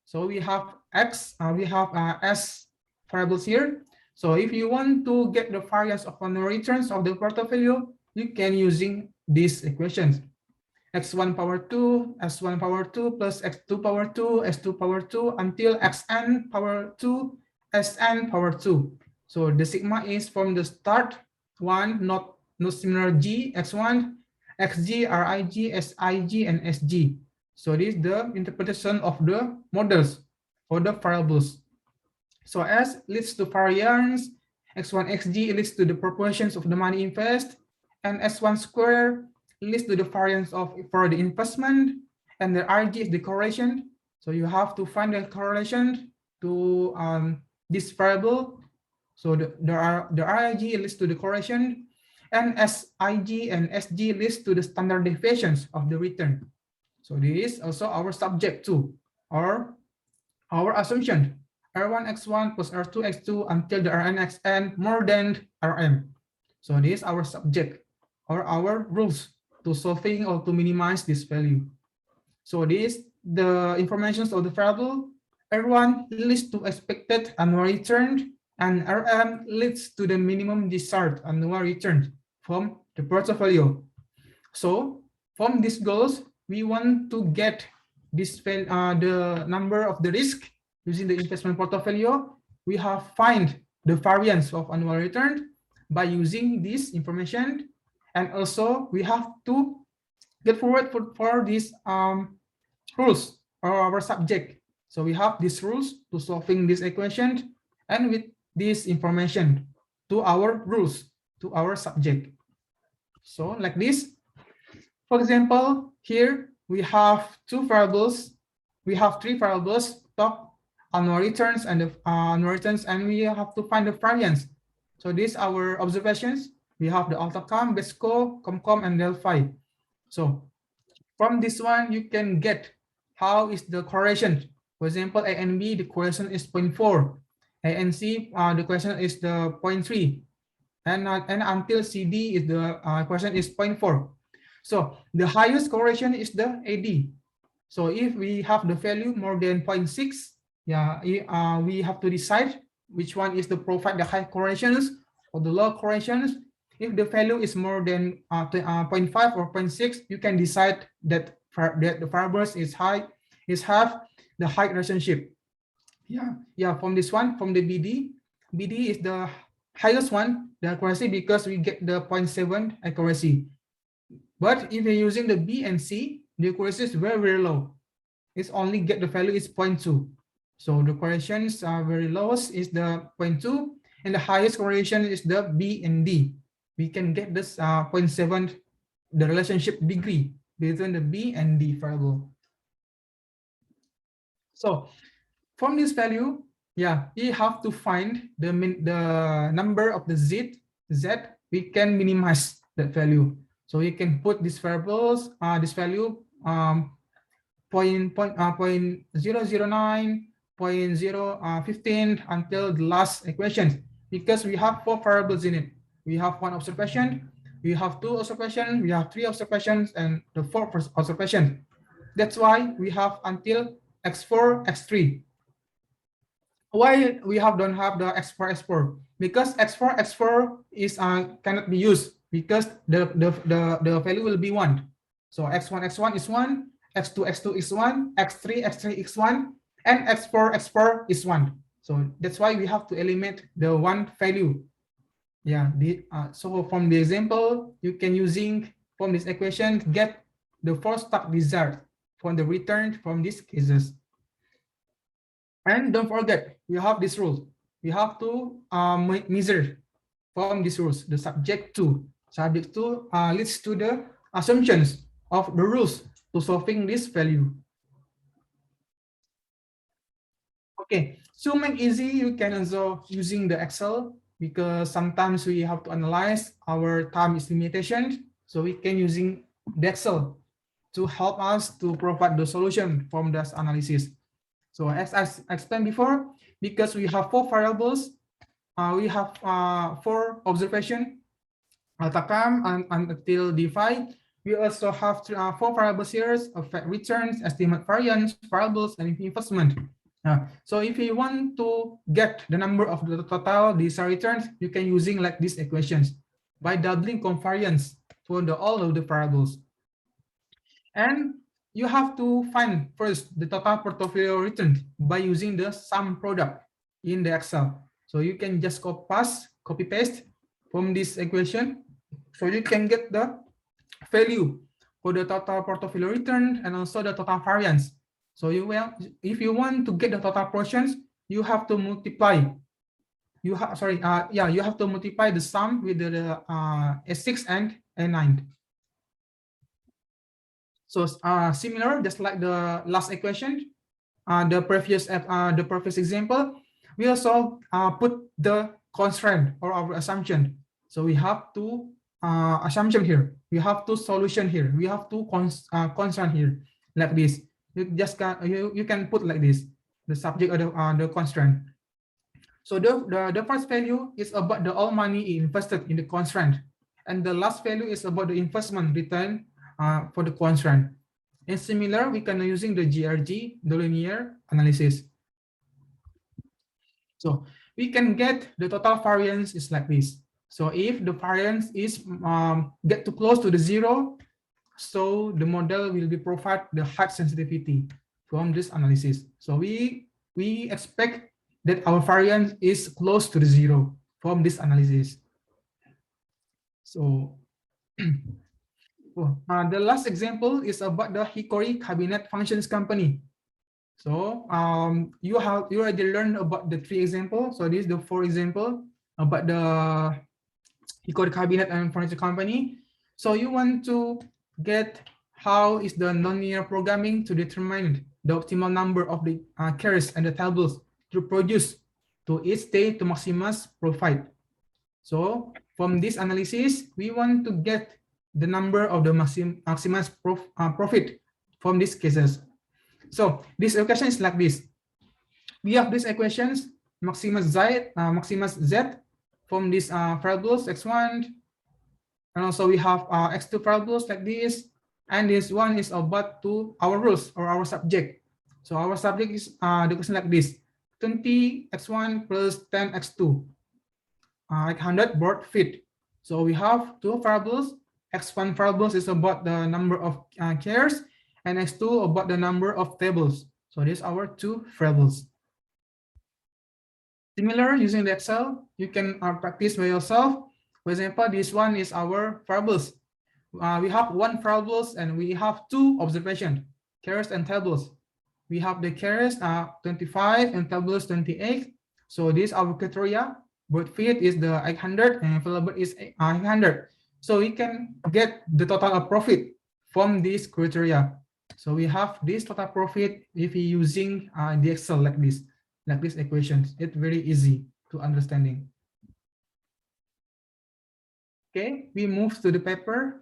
So we have X, we have S variables here. So if you want to get the variance of the returns of the portfolio, you can using these equations. X1 power 2, S1 power 2 plus X2 power 2, S2 power 2 until Xn power 2, Sn power 2. So the sigma is from the start 1, not similar G, X1, Xg, Rig, Sig, and Sg. So this is the interpretation of the models for the variables. So S leads to variance, X1, Xg leads to the proportions of the money invest, and S1 square leads to the variance for the investment, and the Rg is the correlation. So you have to find the correlation to this variable. So the Rig leads to the correlation, and Sig and Sg leads to the standard deviations of the return. So this is also our subject too, or our assumption. R1 x1 plus R2 x2 until the Rn xn more than Rm. So this is our subject or our rules to solving or to minimize this value. So this the information of the variable. R1 leads to expected annual return, and Rm leads to the minimum desired annual return from the portfolio. So from these goals, we want to get this the number of the risk using the investment portfolio. We have find the variance of annual return by using this information, and also we have to get forward for these rules or our subject. So we have these rules to solving this equation, and with this information to our rules to our subject. So like this. For example, here we have two variables. We have three variables: top, annual returns, and the annual returns, and we have to find the variance. So these are our observations. We have the AltaCam, BESCO, ComCom, and Delphi. So from this one, you can get how is the correlation. For example, A and B, the correlation is 0.4. A and C, the correlation is the 0.3. And until CD is the correlation is 0.4. So the highest correlation is the AD. So if we have the value more than 0.6, yeah, we have to decide which one is the provide the high correlations or the low correlations. If the value is more than 0.5 or 0.6, you can decide that the variables is high, have the high relationship. Yeah. From this one, from the BD is the highest one, the accuracy, because we get the 0.7 accuracy. But if you're using the B and C, the accuracy is very, very low. It's only get the value is 0.2. So the correlations are very lowest is the 0.2, and the highest correlation is the B and D. We can get this 0.7, the relationship degree between the B and D variable. So from this value, yeah, we have to find the number of the Z. We can minimize that value. So you can put these variables, this value 0.009, 0.015 until the last equation, because we have 4 variables in it. We have 1 observation, we have 2 observations, we have 3 observations, and the 4th observation. That's why we have until X4, X3. Why we don't have the X4, X4? Because X4 is cannot be used because the value will be 1. So X1 is 1, X2 is 1, X3 is 1, and X4 is 1. So that's why we have to eliminate the 1 value. Yeah. So from the example, you can using from this equation get the first stock desired from the return from these cases. And don't forget, we have this rule. we have to measure from these rules. The subject to leads to the assumptions of the rules to solving this value. Okay, so make easy, you can also using the Excel, because sometimes we have to analyze our time is limitation. So we can using the Excel to help us to provide the solution from this analysis. So as I explained before, because we have 4 variables, we have 4 observation, come and until divide. We also have 4 variables here: effect returns, estimate variance, variables, and investment. So if you want to get the number of the total desired returns, you can using like these equations by doubling covariance for all of the variables. And you have to find first the total portfolio return by using the sum product in the Excel. So you can just copy paste from this equation. So you can get the value for the total portfolio return and also the total variance. So if you want to get the total portions, you have to multiply. You have to multiply the sum with the A6 and A9. So similar, just like the last equation, the previous example, we also put the constraint or our assumption. So we have to assumption here. We have to solution here. We have to constraint here, like this. You can put like this, the subject or the constraint. So the first value is about the all money invested in the constraint, and the last value is about the investment return for the constraint. And similar, we can using the GRG, the linear analysis. So we can get the total variance is like this. So if the variance is get too close to the 0, so the model will be provide the high sensitivity from this analysis. So we expect that our variance is close to the 0 from this analysis. So the last example is about the Hickory Cabinet Functions Company. So you already learned about the 3 examples. So this is the 4 example about the Hickory Cabinet and Furniture Company. So you want to get how is the nonlinear programming to determine the optimal number of the carriers and the tables to produce to each day to maximize profit. So from this analysis, we want to get the number of the maximized profit from these cases. So this equation is like this. We have these equations, maximus z from these variables x1, and also we have x2 variables like this, and this one is about to our rules or our subject. So our subject is the question like this: 20 x1 plus 10 x2, 800 board feet. So we have 2 variables. X1 variables is about the number of chairs, and x2 about the number of tables. So these are our 2 variables. Similar, using the Excel, you can practice by yourself. For example, this one is our variables. We have 1 variables and we have 2 observations, carriers and tables. We have the carriers 25 and tables 28. So this our criteria. Board feet is the 800 and available is 800. So we can get the total of profit from this criteria. So we have this total profit if we using the Excel like this equations. It's very easy to understanding. Okay, we move to the paper.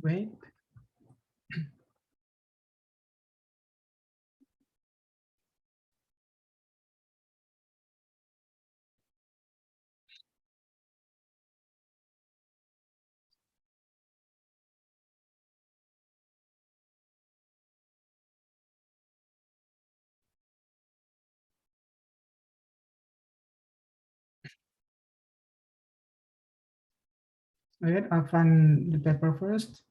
Wait. Wait, I'll find the paper first.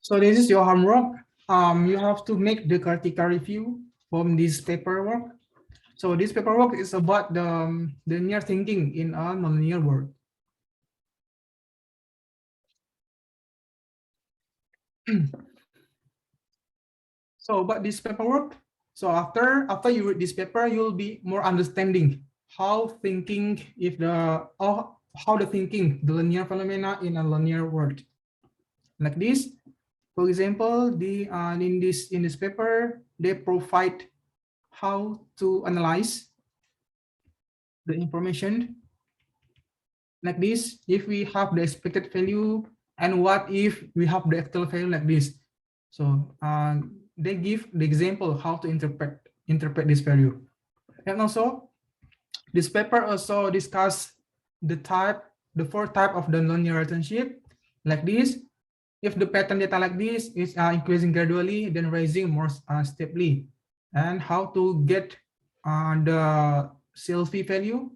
So this is your homework. You have to make the critical review from this paperwork. So this paperwork is about the linear thinking in a nonlinear world. So about this paperwork, so after you read this paper, you'll be more understanding how thinking how the thinking the linear phenomena in a linear world. Like this, for example, in this paper they provide how to analyze the information. Like this, if we have the expected value, and what if we have the actual value like this. So they give the example how to interpret this value. And also, this paper also discuss the four type of the nonlinear relationship. Like this, if the pattern data like this is increasing gradually, then rising more steeply, and how to get the CLV value.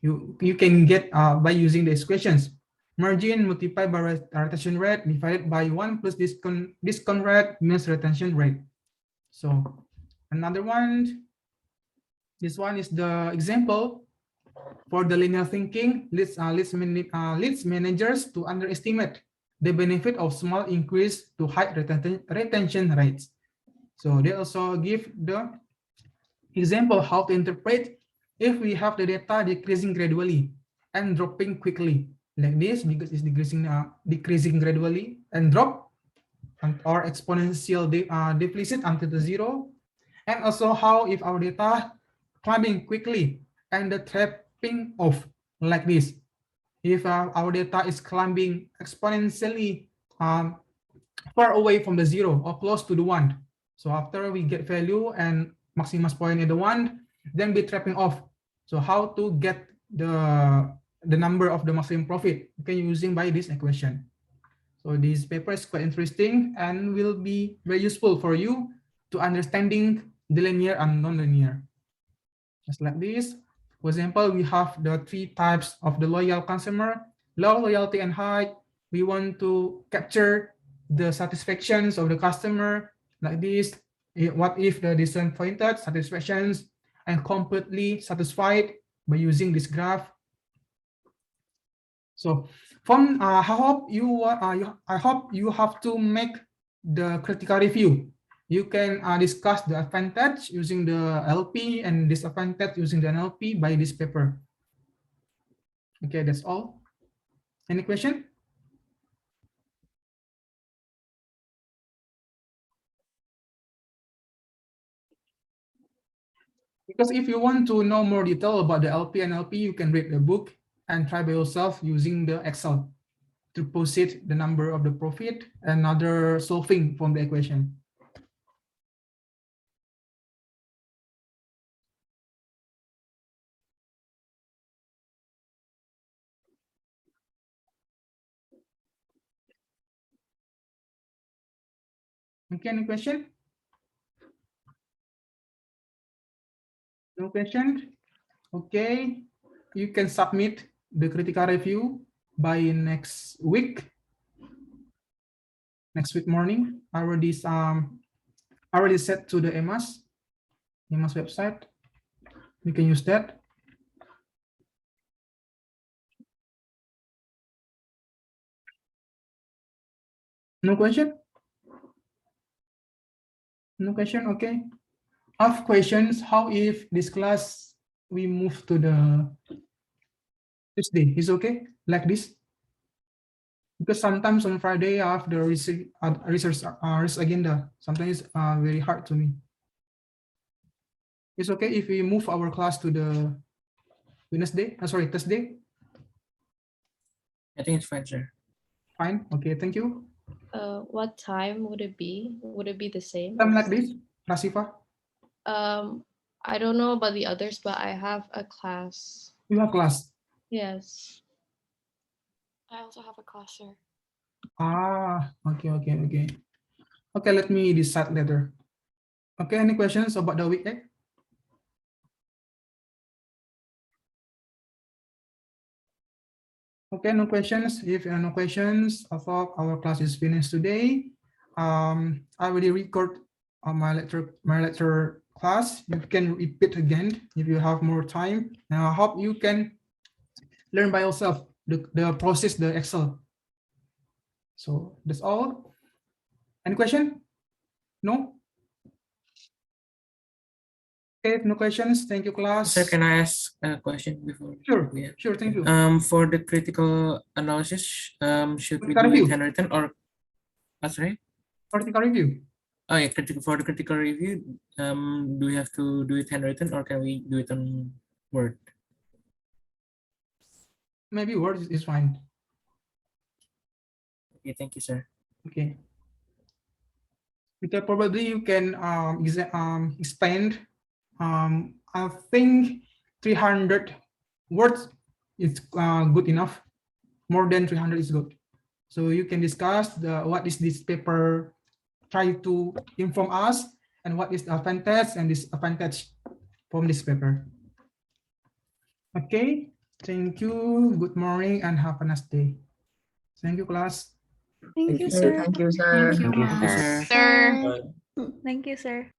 You can get by using these equations. Margin multiplied by retention rate divided by 1 plus discount rate minus retention rate. So another one, this one is the example for the linear thinking leads managers to underestimate the benefit of small increase to high retention rates. So they also give the example how to interpret if we have the data decreasing gradually and dropping quickly like this, because it's decreasing gradually and drop, or exponential deficit until the zero. And also how if our data climbing quickly and the trapping off like this, if our data is climbing exponentially far away from the zero or close to the one. So after we get value and maximus point at the one, then be trapping off. So how to get the number of the maximum profit? Okay, using by this equation. So this paper is quite interesting and will be very useful for you to understanding the linear and non-linear. Just like this. For example, we have the three types of the loyal consumer: low, loyalty, and high. We want to capture the satisfactions of the customer like this. What if the disappointed satisfactions and completely satisfied by using this graph? So from I hope you have to make the critical review. You can discuss the advantage using the LP and disadvantage using the NLP by this paper. Okay, that's all. Any question? Because if you want to know more detail about the LP and NLP, you can read the book and try by yourself using the Excel to proceed the number of the profit and other solving from the equation. Okay, any question? No question? Okay, you can submit the critical review by next week. Next week morning. I already set to the EMAS website. You can use that. No question? No question? Okay. Have questions? How if this class we move to the Tuesday? Is okay? Like this? Because sometimes on Friday I have the research agenda. Sometimes it's very hard to me. It's okay if we move our class to the Thursday? I think it's fine, sir. Fine. Okay, thank you. What time would it be? Would it be the same? Time like this, Rasifa? I don't know about the others, but I have a class. You have class? Yes. I also have a class, sir. Okay. Okay, let me decide later. Okay, any questions about the week 8? Okay, no questions. If there are no questions, I thought our class is finished today. I already record on my lecture class. You can repeat again if you have more time. And I hope you can learn by yourself the process, the Excel. So that's all. Any question? No? Okay, no questions. Thank you, class. Sir, can I ask a question before? Sure, Yeah. sure, thank you. For the critical analysis, should we Critical do review. it handwritten or? Sorry. Critical review. Oh yeah, for the critical review, do we have to do it handwritten or can we do it on Word? Maybe Word is fine. Okay, thank you, sir. Okay. Because probably you can expand. I think 300 words is good enough. More than 300 is good. So you can discuss what is this paper try to inform us and what is the advantage and disadvantage from this paper. Okay, thank you. Good morning and have a nice day. Thank you, class. Thank you, sir. Thank you, sir. Thank you, sir. Thank you, sir.